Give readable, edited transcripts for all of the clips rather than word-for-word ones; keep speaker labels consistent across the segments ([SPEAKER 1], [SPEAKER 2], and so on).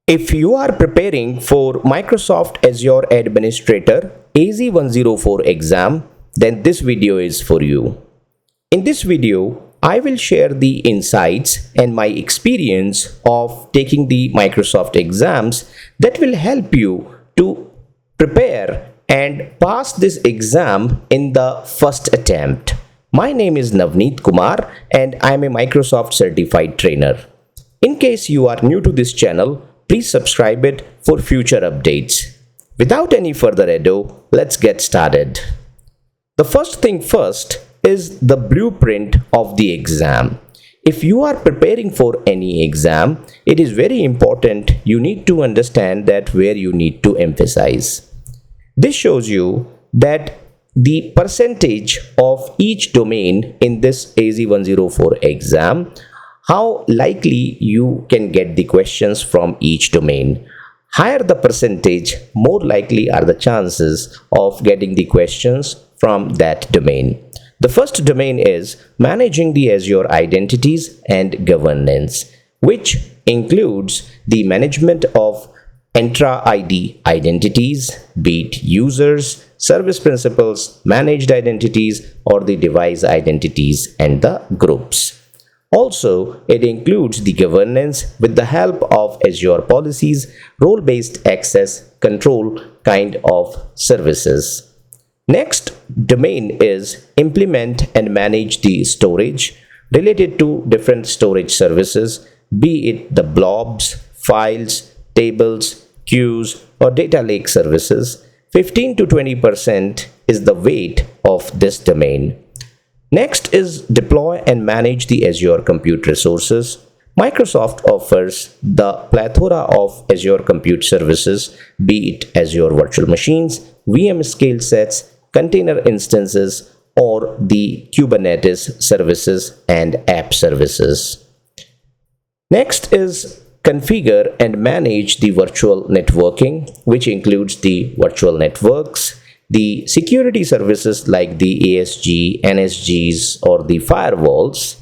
[SPEAKER 1] If you are preparing for Microsoft Azure Administrator AZ-104 exam, then this video is for you. In this video, I will share the insights and my experience of taking the Microsoft exams that will help you to prepare and pass this exam in the first attempt. My name is Navneet Kumar and I am a Microsoft certified trainer. In case you are new to this channel, please subscribe it for future updates. Without any further ado, let's get started. The first thing first is the blueprint of the exam. If you are preparing for any exam, it is very important you need to understand that where you need to emphasize. This shows you that the percentage of each domain in this AZ-104 exam, how likely you can get the questions from each domain. Higher the percentage, more likely are the chances of getting the questions from that domain. The first domain is managing the Azure identities and governance, which includes the management of Entra ID identities, be it users, service principals, managed identities, or the device identities and the groups. Also, it includes the governance with the help of Azure policies, role-based access control kind of services. Next domain is implement and manage the storage related to different storage services, be it the blobs, files, tables, queues, or data lake services. 15 to 20% is the weight of this domain. Next is deploy and manage the Azure compute resources. Microsoft offers the plethora of Azure compute services, be it Azure virtual machines, VM scale sets, container instances, or the Kubernetes services and app services. Next is configure and manage the virtual networking, which includes the virtual networks, the security services like the ASG, NSGs, or the firewalls,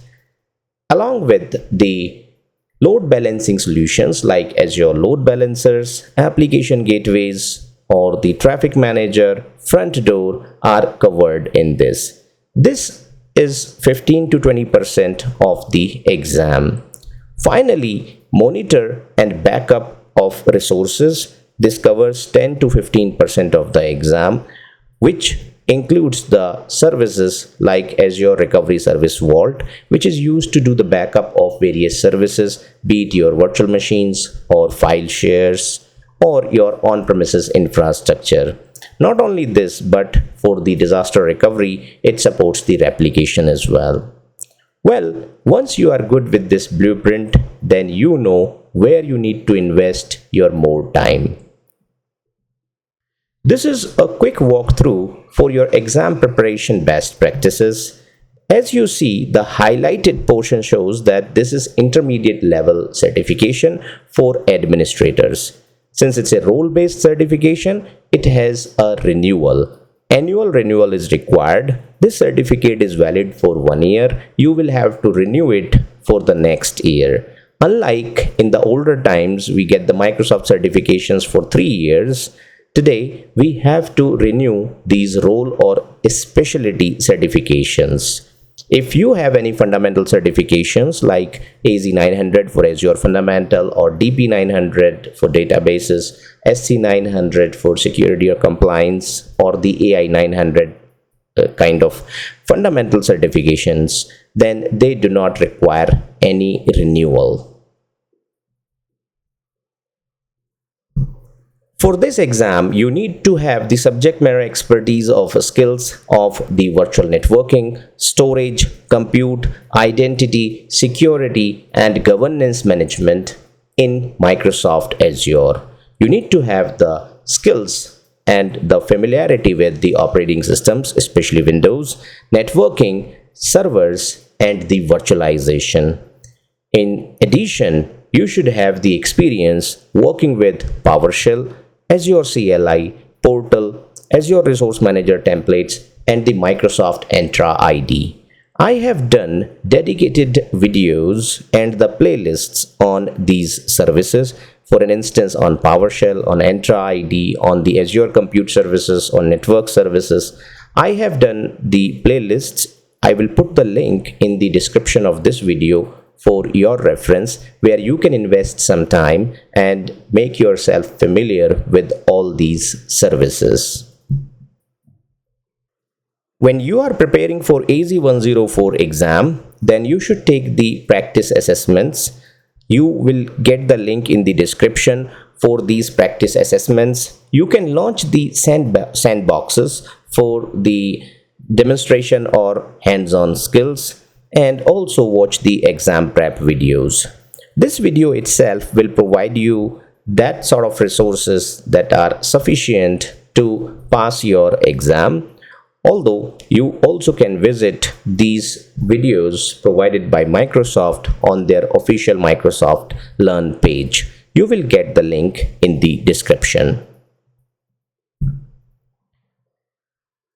[SPEAKER 1] along with the load balancing solutions like Azure load balancers, application gateways, or the traffic manager, front door are covered in this. This is 15 to 20% of the exam. Finally, monitor and backup of resources. This covers 10 to 15% of the exam, which includes the services like Azure Recovery Service Vault, which is used to do the backup of various services, be it your virtual machines or file shares or your on-premises infrastructure. Not only this, but for the disaster recovery, it supports the replication as well. Well, once you are good with this blueprint, then you know where you need to invest your more time. This is a quick walkthrough for your exam preparation best practices. As you see, the highlighted portion shows that this is intermediate level certification for administrators. Since it's a role-based certification, it has a renewal. Annual renewal is required. This certificate is valid for 1 year. You will have to renew it for the next year. Unlike in the older times, we get the Microsoft certifications for 3 years. Today, we have to renew these role or specialty certifications. If you have any fundamental certifications like AZ-900 for Azure Fundamental or DP-900 for databases, SC-900 for security or compliance, or the AI-900 kind of fundamental certifications, then they do not require any renewal. For this exam, you need to have the subject matter expertise of skills of the virtual networking, storage, compute, identity, security, and governance management in Microsoft Azure. You need to have the skills and the familiarity with the operating systems, especially Windows, networking, servers, and the virtualization. In addition, you should have the experience working with PowerShell, Azure CLI, Portal, Azure Resource Manager templates, and the Microsoft Entra ID. I have done dedicated videos and the playlists on these services, for an instance on PowerShell, on Entra ID, on the Azure Compute Services, on Network Services. I have done the playlists. I will put the link in the description of this video for your reference, where you can invest some time and make yourself familiar with all these services. When you are preparing for AZ-104 exam, then you should take the practice assessments. You will get the link in the description for these practice assessments. You can launch the sandboxes for the demonstration or hands-on skills, and also watch the exam prep videos. This video itself will provide you that sort of resources that are sufficient to pass your exam. Although you also can visit these videos provided by Microsoft on their official Microsoft Learn page. You will get the link in the description.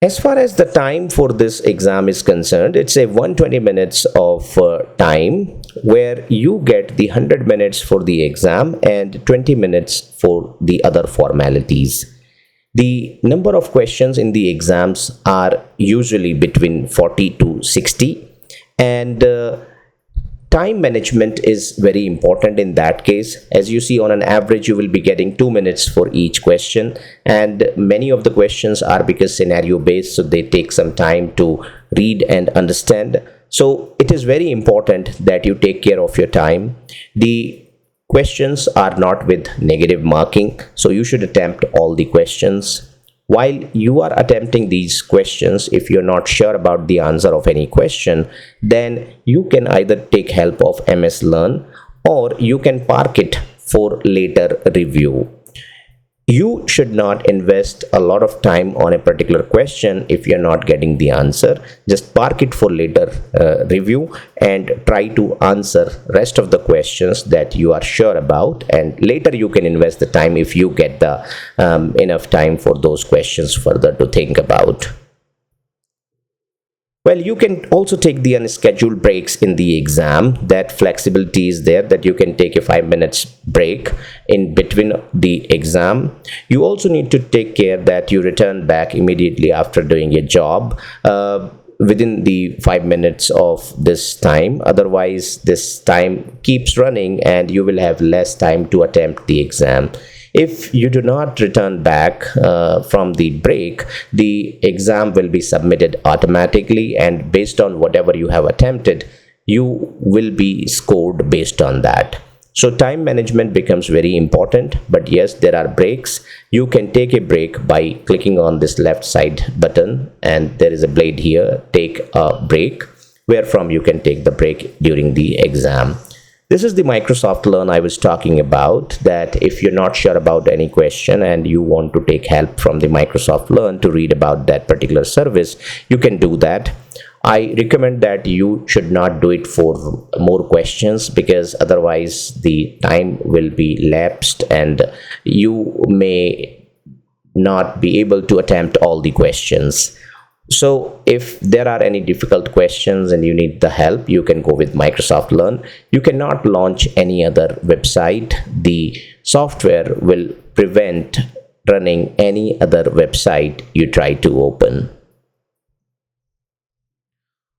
[SPEAKER 1] As far as the time for this exam is concerned, it's a 120 minutes of time, where you get the 100 minutes for the exam and 20 minutes for the other formalities. The number of questions in the exams are usually between 40 to 60, and time management is very important in that case. As you see, on an average you will be getting 2 minutes for each question, and many of the questions are because scenario based, so they take some time to read and understand. So it is very important that you take care of your time. The questions are not with negative marking, so you should attempt all the questions. While you are attempting these questions, if you're not sure about the answer of any question, then you can either take help of MS Learn, or you can park it for later review. You should not invest a lot of time on a particular question if you're not getting the answer. Just park it for later review, and try to answer rest of the questions that you are sure about, and later you can invest the time if you get the enough time for those questions further to think about. Well, you can also take the unscheduled breaks in the exam. That flexibility is there, that you can take a 5 minutes break in between the exam. You also need to take care that you return back immediately after doing a job within the 5 minutes of this time. Otherwise, this time keeps running and you will have less time to attempt the exam. If you do not return back from the break, the exam will be submitted automatically, and based on whatever you have attempted, you will be scored based on that. So time management becomes very important. But yes, there are breaks. You can take a break by clicking on this left side button, and there is a blade here, take a break, wherefrom you can take the break during the exam. This is the Microsoft Learn I was talking about, that if you're not sure about any question and you want to take help from the Microsoft Learn to read about that particular service, you can do that. I recommend that you should not do it for more questions, because otherwise the time will be lapsed and you may not be able to attempt all the questions. So if there are any difficult questions and you need the help, you can go with Microsoft Learn. You cannot launch any other website. The software will prevent running any other website you try to open.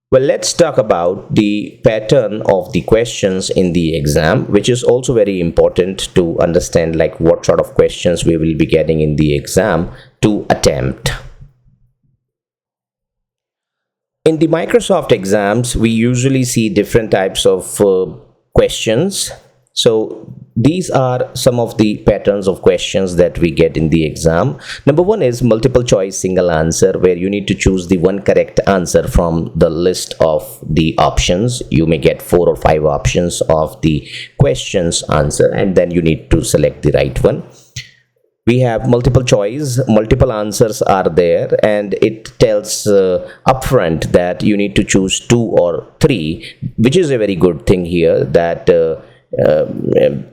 [SPEAKER 1] Well, let's talk about the pattern of the questions in the exam, which is also very important to understand, like what sort of questions we will be getting in the exam to attempt. In the Microsoft exams, we usually see different types of questions. So these are some of the patterns of questions that we get in the exam. Number one is multiple choice single answer, where you need to choose the one correct answer from the list of the options. You may get 4 or 5 options of the questions answer, and then you need to select the right one. We have multiple choice, multiple answers are there, and it tells upfront that you need to choose 2 or 3, which is a very good thing here, that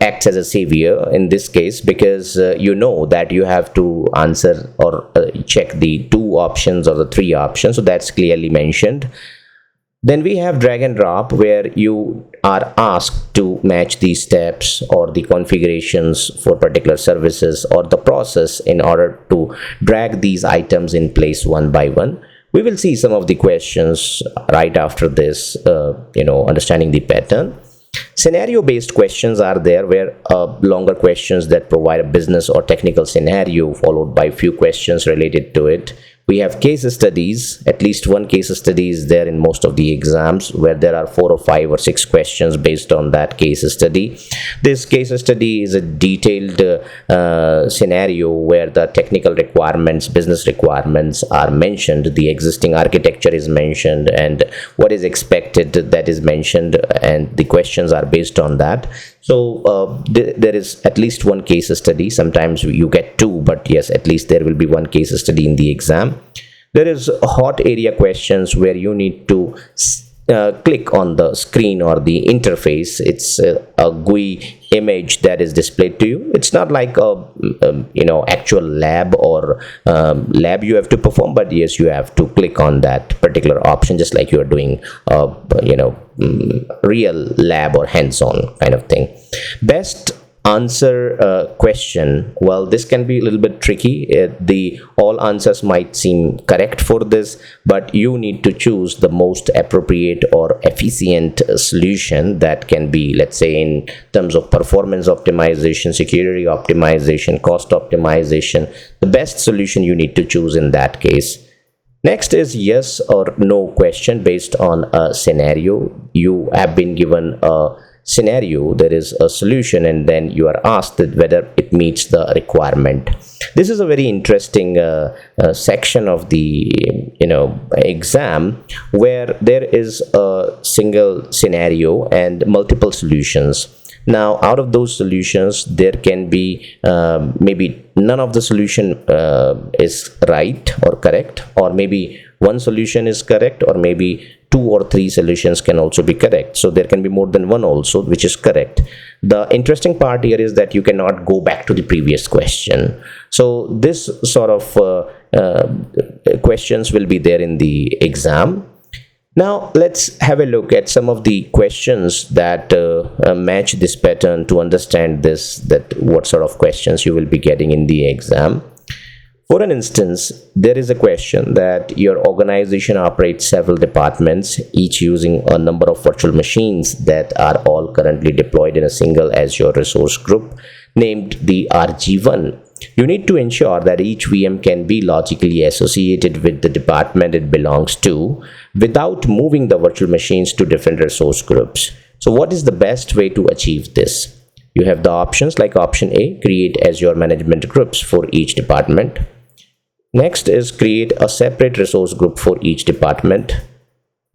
[SPEAKER 1] acts as a savior in this case, because you know that you have to answer or check the 2 options or the 3 options, so that's clearly mentioned. Then we have drag and drop, where you are asked to match these steps or the configurations for particular services or the process in order to drag these items in place one by one. We will see some of the questions right after this, understanding the pattern. Scenario based questions are there, where longer questions that provide a business or technical scenario followed by few questions related to it. We have case studies. At least one case study is there in most of the exams, where there are 4 or 5 or 6 questions based on that case study. This case study is a detailed scenario where the technical requirements, business requirements are mentioned, the existing architecture is mentioned, and what is expected, that is mentioned, and the questions are based on that. So there is at least one case study. Sometimes you get 2, but yes, at least there will be one case study in the exam. There is hot area questions where you need to click on the screen or the interface. It's a GUI image that is displayed to you. It's not like a actual lab or lab you have to perform, but yes, you have to click on that particular option, just like you are doing real lab or hands-on kind of thing. Best answer question, well, this can be a little bit tricky. All answers might seem correct for this, but you need to choose the most appropriate or efficient solution that can be, let's say, in terms of performance optimization, security optimization, cost optimization. The best solution you need to choose in that case. Next is yes or no question based on a scenario. You have been given a scenario, there is a solution, and then you are asked whether it meets the requirement. This is a very interesting section of the exam, where there is a single scenario and multiple solutions. Now, out of those solutions, there can be maybe none of the solution is right or correct, or maybe one solution is correct, or maybe 2 or 3 solutions can also be correct. So there can be more than one also which is correct. The interesting part here is that you cannot go back to the previous question. So this sort of questions will be there in the exam. Now let's have a look at some of the questions that match this pattern to understand what sort of questions you will be getting in the exam. For an instance, there is a question that your organization operates several departments, each using a number of virtual machines that are all currently deployed in a single Azure resource group named the RG1. You need to ensure that each VM can be logically associated with the department it belongs to without moving the virtual machines to different resource groups. So what is the best way to achieve this? You have the options like option A, create Azure management groups for each department. Next is create a separate resource group for each department.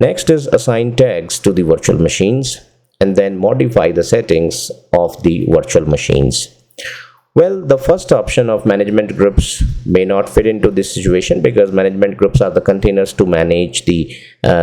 [SPEAKER 1] Next is assign tags to the virtual machines, and then modify the settings of the virtual machines. Well, the first option of management groups may not fit into this situation, because management groups are the containers to manage the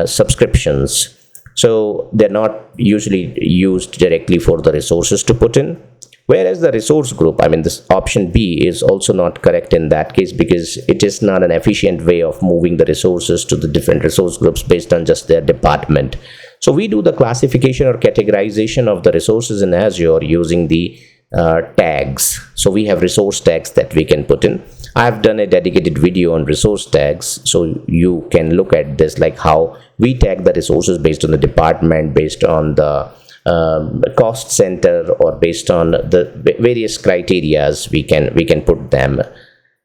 [SPEAKER 1] subscriptions. So they're not usually used directly for the resources to put in. Whereas the resource group, this option B is also not correct in that case, because it is not an efficient way of moving the resources to the different resource groups based on just their department. So we do the classification or categorization of the resources in Azure using the tags. So we have resource tags that we can put in. I've done a dedicated video on resource tags, so you can look at this, like how we tag the resources based on the department, based on the cost center, or based on the various criterias we can put them.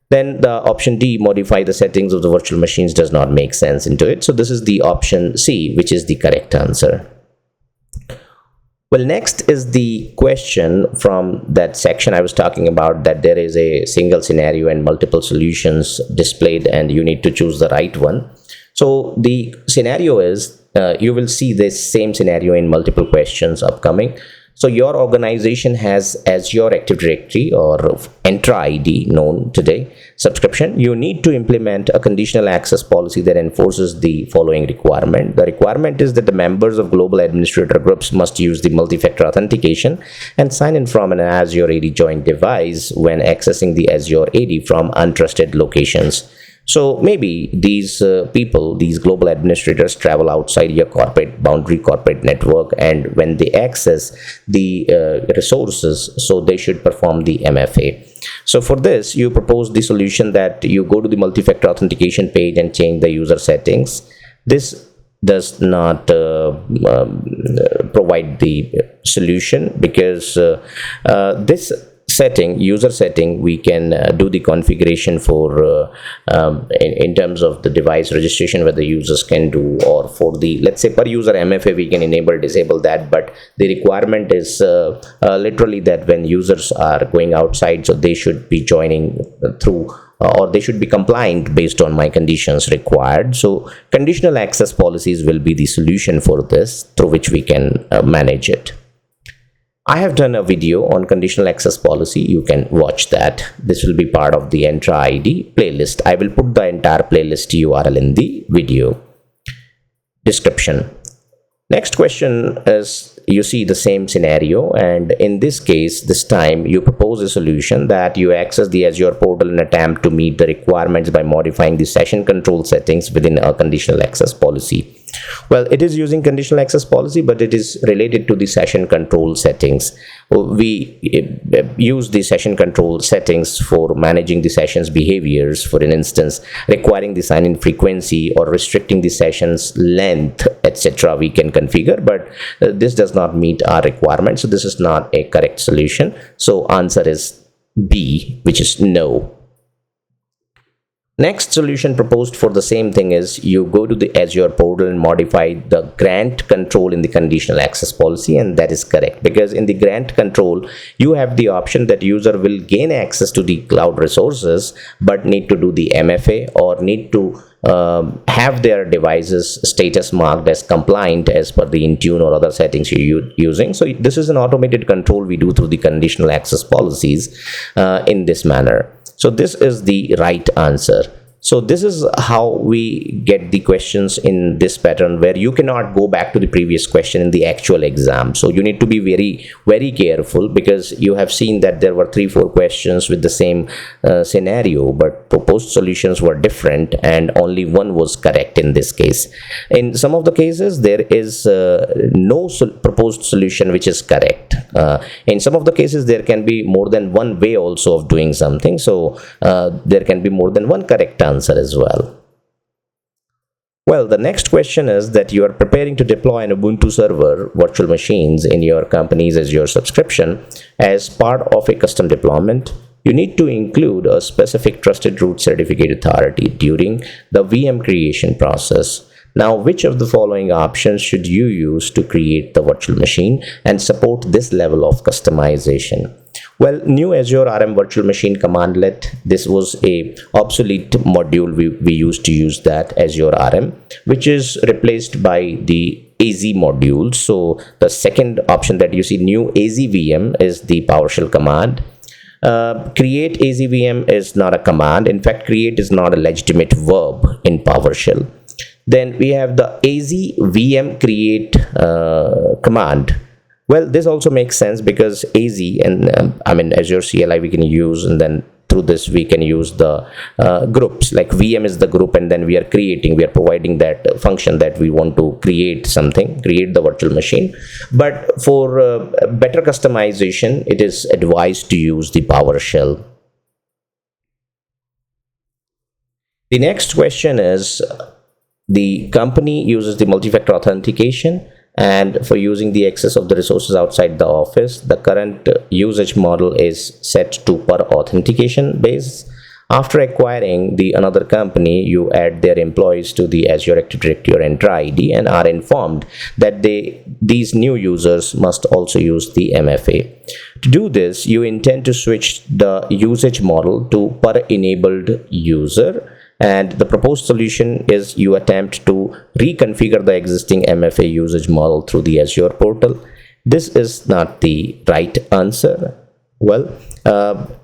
[SPEAKER 1] Then the option D, modify the settings of the virtual machines, does not make sense into it. So this is the option C, which is the correct answer. Well, next is the question from that section I was talking about, that there is a single scenario and multiple solutions displayed, and you need to choose the right one. So the scenario is, you will see this same scenario in multiple questions upcoming. So your organization has Azure Active Directory, or Entra ID known today, subscription. You need to implement a conditional access policy that enforces the following requirement. The requirement is that the members of global administrator groups must use the multi-factor authentication and sign in from an Azure AD joint device when accessing the Azure AD from untrusted locations. So maybe these people, these global administrators, travel outside your corporate boundary, corporate network, and when they access the resources, so they should perform the MFA. So for this, you propose the solution that you go to the multi-factor authentication page and change the user settings. This does not provide the solution, because this user setting, we can do the configuration for in terms of the device registration, where the users can do, or for the, let's say, per user MFA, we can enable, disable that. But the requirement is literally that when users are going outside, so they should be joining through or they should be compliant based on my conditions required. So conditional access policies will be the solution for this, through which we can manage it. I have done a video on conditional access policy. You can watch that. This will be part of the Entra ID playlist. I will put the entire playlist URL in the video description. Next question is, you see the same scenario, and in this case, this time you propose a solution that you access the Azure portal and attempt to meet the requirements by modifying the session control settings within a conditional access policy. Well, it is using conditional access policy, but it is related to the session control settings. We use the session control settings for managing the session's behaviors, for an instance, requiring the sign-in frequency or restricting the session's length, etc. We can configure, but this does not meet our requirements, so this is not a correct solution. So answer is B, which is no. Next solution proposed for the same thing is, you go to the Azure portal and modify the grant control in the conditional access policy, and that is correct, because in the grant control you have the option that user will gain access to the cloud resources but need to do the MFA, or need to have their devices status marked as compliant as per the Intune or other settings you're using. So this is an automated control we do through the conditional access policies in this manner. So this is the right answer. So this is how we get the questions in this pattern, where you cannot go back to the previous question in the actual exam. So you need to be very careful, because you have seen that there were 3-4 questions with the same scenario, but proposed solutions were different and only one was correct in this case. In some of the cases, there is no proposed solution which is correct. In some of the cases, there can be more than one way also of doing something. So there can be more than one correct answer as well. Well, the next question is that you are preparing to deploy an Ubuntu server virtual machines in your company's Azure subscription. As part of a custom deployment, you need to include a specific trusted root certificate authority during the VM creation process. Now, which of the following options should you use to create the virtual machine and support this level of customization? Well, new Azure RM virtual machine commandlet, this was a obsolete module. We used to use that Azure RM, which is replaced by the AZ module. So the second option that you see, new AZ-VM, is the PowerShell command. Create AZ-VM is not a command. In fact, create is not a legitimate verb in PowerShell. Then we have the AZ-VM create command. Well, this also makes sense, because AZ and Azure CLI we can use, and then through this we can use the groups, like VM is the group, and then we are providing that function that we want to create something, create the virtual machine. But for better customization, it is advised to use the PowerShell. The next question is, the company uses the multi-factor authentication, and for using the access of the resources outside the office, the current usage model is set to per authentication base. After acquiring the another company, you add their employees to the Azure Active Directory or Entra ID and are informed that these new users must also use the MFA. To do this, you intend to switch the usage model to per enabled user. And the proposed solution is, you attempt to reconfigure the existing MFA usage model through the Azure portal. This is not the right answer. Well,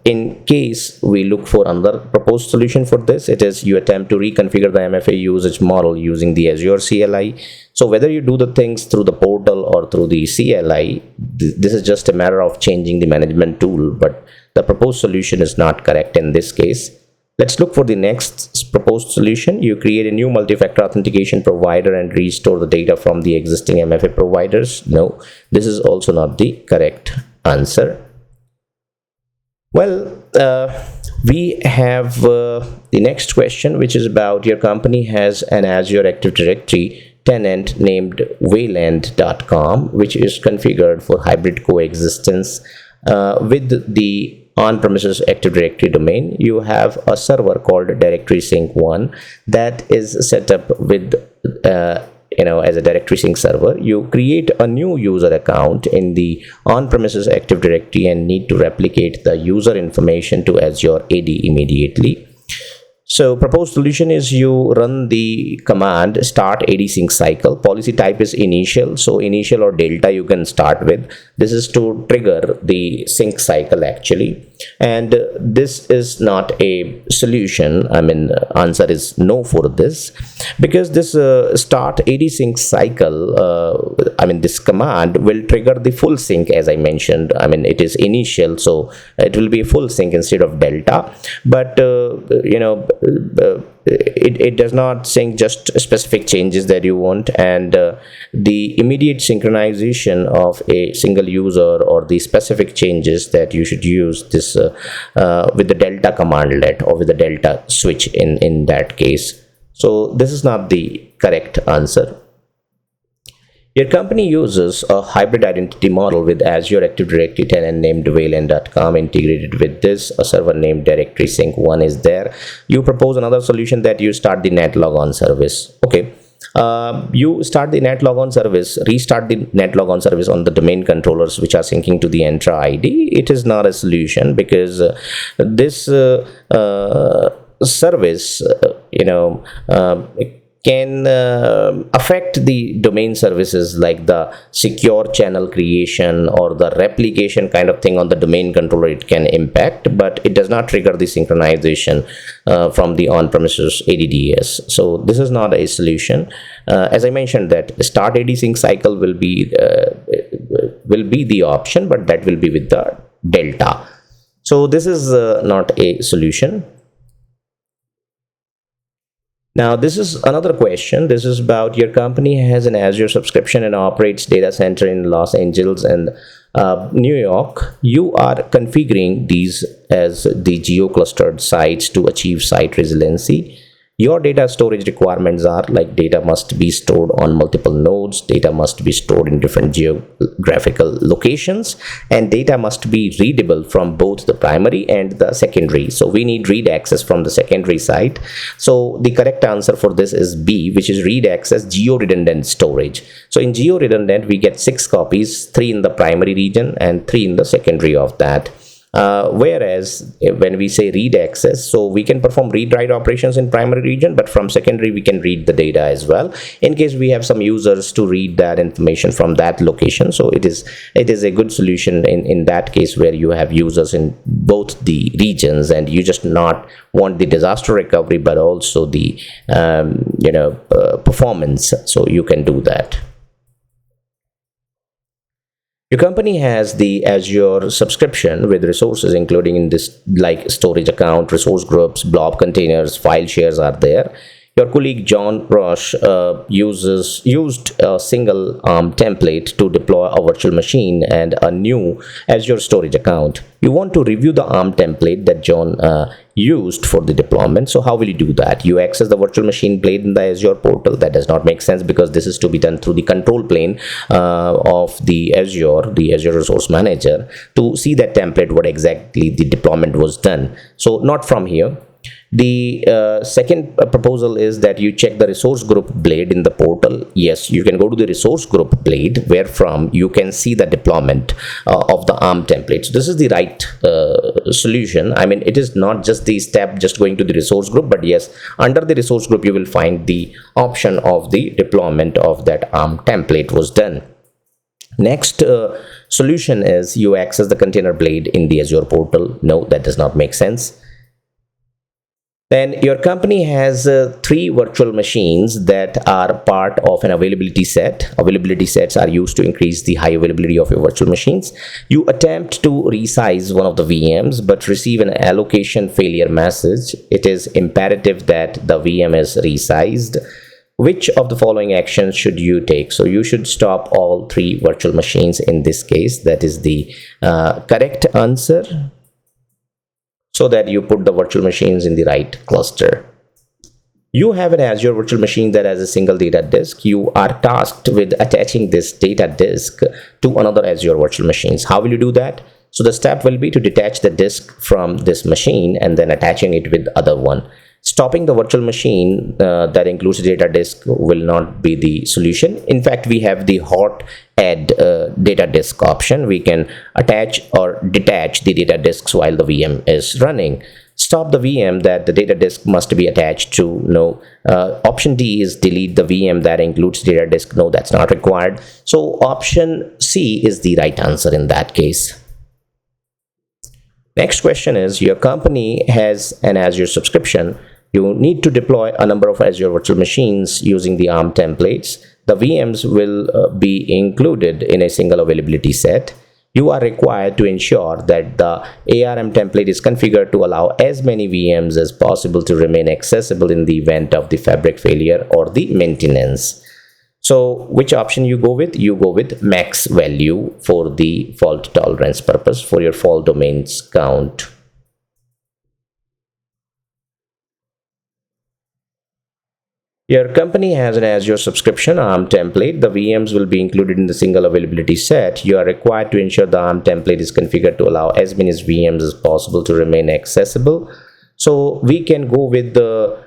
[SPEAKER 1] in case we look for another proposed solution for this, it is, you attempt to reconfigure the MFA usage model using the Azure CLI. So whether you do the things through the portal or through the CLI, this is just a matter of changing the management tool, but the proposed solution is not correct in this case. Let's look for the next proposed solution. You create a new multi-factor authentication provider and restore the data from the existing MFA providers. No, this is also not the correct answer. Well, we have the next question, which is about your company has an Azure Active Directory tenant named wayland.com, which is configured for hybrid coexistence with the on-premises Active Directory domain. You have a server called Directory Sync 1 that is set up with as a directory sync server. You create a new user account in the on-premises Active Directory and need to replicate the user information to Azure AD immediately. So proposed solution is you run the command start AD sync cycle. Policy type is initial, so initial or delta you can start with. This is to trigger the sync cycle actually, and this is not a solution. I mean, answer is no for this, because this start AD sync cycle, this command will trigger the full sync. As I mentioned, I mean, it is initial, so it will be full sync instead of delta, but it does not sync just specific changes that you want, and the immediate synchronization of a single user or the specific changes that you should use this with the delta commandlet or with the delta switch in that case. So this is not the correct answer. Your company uses a hybrid identity model with Azure Active Directory tenant named wayland.com integrated with this. A server named Directory Sync 1 is there. You propose another solution that you start the net logon service. Okay. You start the net logon service, restart the net logon service on the domain controllers which are syncing to the Entra ID. It is not a solution, because this service, can affect the domain services like the secure channel creation or the replication kind of thing on the domain controller. It can impact, but it does not trigger the synchronization from the on-premises ADDS. So this is not a solution. As I mentioned, that start AD sync cycle will be the option, but that will be with the delta. So this is not a solution. Now, this is another question. This is about your company has an Azure subscription and operates data center in Los Angeles and New York. You are configuring these as the geo-clustered sites to achieve site resiliency. Your data storage requirements are like data must be stored on multiple nodes, data must be stored in different geographical locations, and data must be readable from both the primary and the secondary. So we need read access from the secondary site. So the correct answer for this is B, which is read access geo-redundant storage. So in geo-redundant, we get 6 copies, 3 in the primary region and 3 in the secondary of that. Whereas when we say read access, so we can perform read-write operations in primary region, but from secondary we can read the data as well in case we have some users to read that information from that location. So it is a good solution in that case where you have users in both the regions and you just not want the disaster recovery but also the performance, so you can do that. Your company has the Azure subscription with resources including in this like storage account, resource groups, blob containers, file shares are there. Your colleague John Roche used a single ARM template to deploy a virtual machine and a new Azure storage account. You want to review the ARM template that John used for the deployment. So how will you do that? You access the virtual machine blade in the Azure portal. That does not make sense because this is to be done through the control plane of the Azure Resource Manager to see that template, what exactly the deployment was done. So not from here. The second proposal is that you check the resource group blade in the portal. Yes, you can go to the resource group blade where from you can see the deployment of the ARM template. So this is the right solution. I mean, it is not just the step just going to the resource group, but yes, under the resource group you will find the option of the deployment of that ARM template was done. Next solution is you access the container blade in the Azure portal. No, that does not make sense. Then your company has three virtual machines that are part of an availability set. Availability sets are used to increase the high availability of your virtual machines. You attempt to resize one of the VMs but receive an allocation failure message. It is imperative that the VM is resized. Which of the following actions should you take? So you should stop all three virtual machines in this case. That is the correct answer, so that you put the virtual machines in the right cluster. You have an Azure virtual machine that has a single data disk. You are tasked with attaching this data disk to another Azure virtual machines. How will you do that? So the step will be to detach the disk from this machine and then attaching it with other one. Stopping the virtual machine that includes data disk will not be the solution. In fact, we have the hot add data disk option. We can attach or detach the data disks while the VM is running. Stop the VM that the data disk must be attached to. No. Option D is delete the VM that includes data disk. No, that's not required. So option C is the right answer in that case. Next question is, your company has an Azure subscription. You need to deploy a number of Azure virtual machines using the ARM templates. The VMs will be included in a single availability set. You are required to ensure that the ARM template is configured to allow as many VMs as possible to remain accessible in the event of the fabric failure or the maintenance. So which option you go with? You go with max value for the fault tolerance purpose for your fault domains count. Your company has an Azure subscription ARM template. The VMs will be included in the single availability set. You are required to ensure the ARM template is configured to allow as many VMs as possible to remain accessible. So we can go with the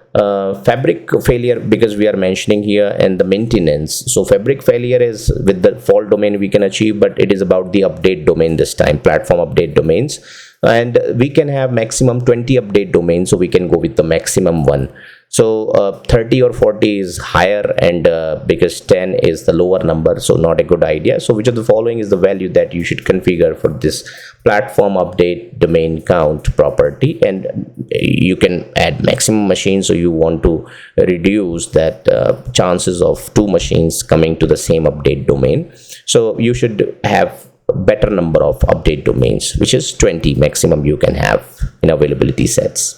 [SPEAKER 1] fabric failure because we are mentioning here, and the maintenance. So fabric failure is with the fault domain we can achieve, but it is about the update domain this time, platform update domains. And we can have maximum 20 update domains, so we can go with the maximum one. So 30 or 40 is higher, and because 10 is the lower number, so not a good idea. So which of the following is the value that you should configure for this platform update domain count property? And you can add maximum machines, so you want to reduce that chances of two machines coming to the same update domain. So you should have a better number of update domains, which is 20 maximum you can have in availability sets.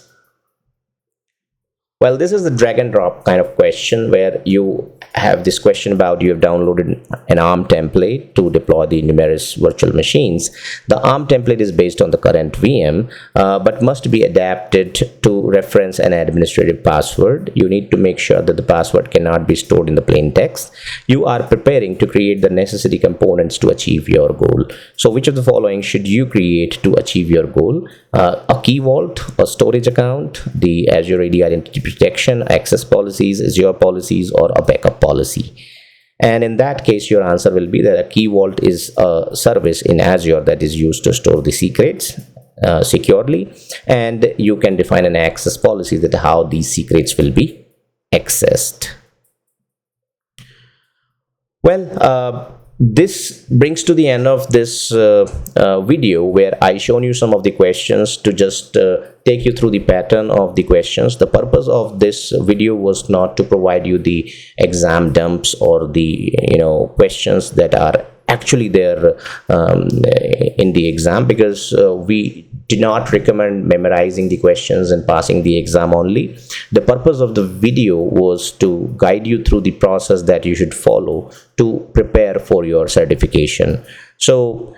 [SPEAKER 1] Well, this is the drag and drop kind of question where you have this question about you have downloaded an ARM template to deploy the numerous virtual machines. The ARM template is based on the current VM, but must be adapted to reference an administrative password. You need to make sure that the password cannot be stored in the plain text. You are preparing to create the necessary components to achieve your goal. So which of the following should you create to achieve your goal? A key vault, a storage account, the Azure AD identity protection, access policies, Azure policies, or a backup policy. And in that case, your answer will be that a key vault is a service in Azure that is used to store the secrets securely, and you can define an access policy that how these secrets will be accessed. Well, this brings to the end of this video where I shown you some of the questions to just take you through the pattern of the questions. The purpose of this video was not to provide you the exam dumps or the questions that are actually there in the exam, because we do not recommend memorizing the questions and passing the exam only. The purpose of the video was to guide you through the process that you should follow to prepare for your certification. So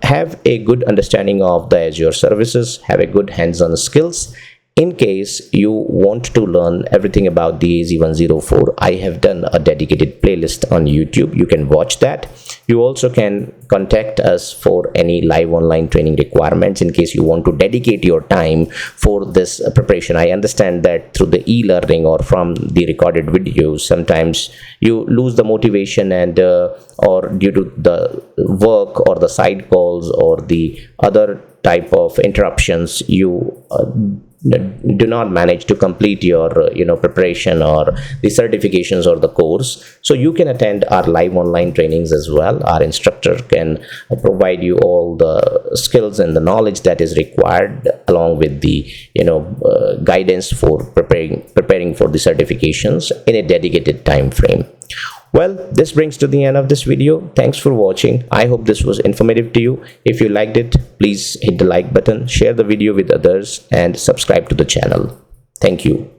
[SPEAKER 1] have a good understanding of the Azure services, have a good hands-on skills. In case you want to learn everything about the AZ-104, I have done a dedicated playlist on YouTube. You can watch that. You also can contact us for any live online training requirements in case you want to dedicate your time for this preparation. I understand that through the e-learning or from the recorded videos, sometimes you lose the motivation, and or due to the work or the side calls or the other type of interruptions, you do not manage to complete your preparation or the certifications or the course, so you can attend our live online trainings as well. Our instructor can provide you all the skills and the knowledge that is required, along with the guidance for preparing for the certifications in a dedicated time frame. Well, this brings to the end of this video. Thanks for watching. I hope this was informative to you. If you liked it, please hit the like button, share the video with others, and subscribe to the channel. Thank you.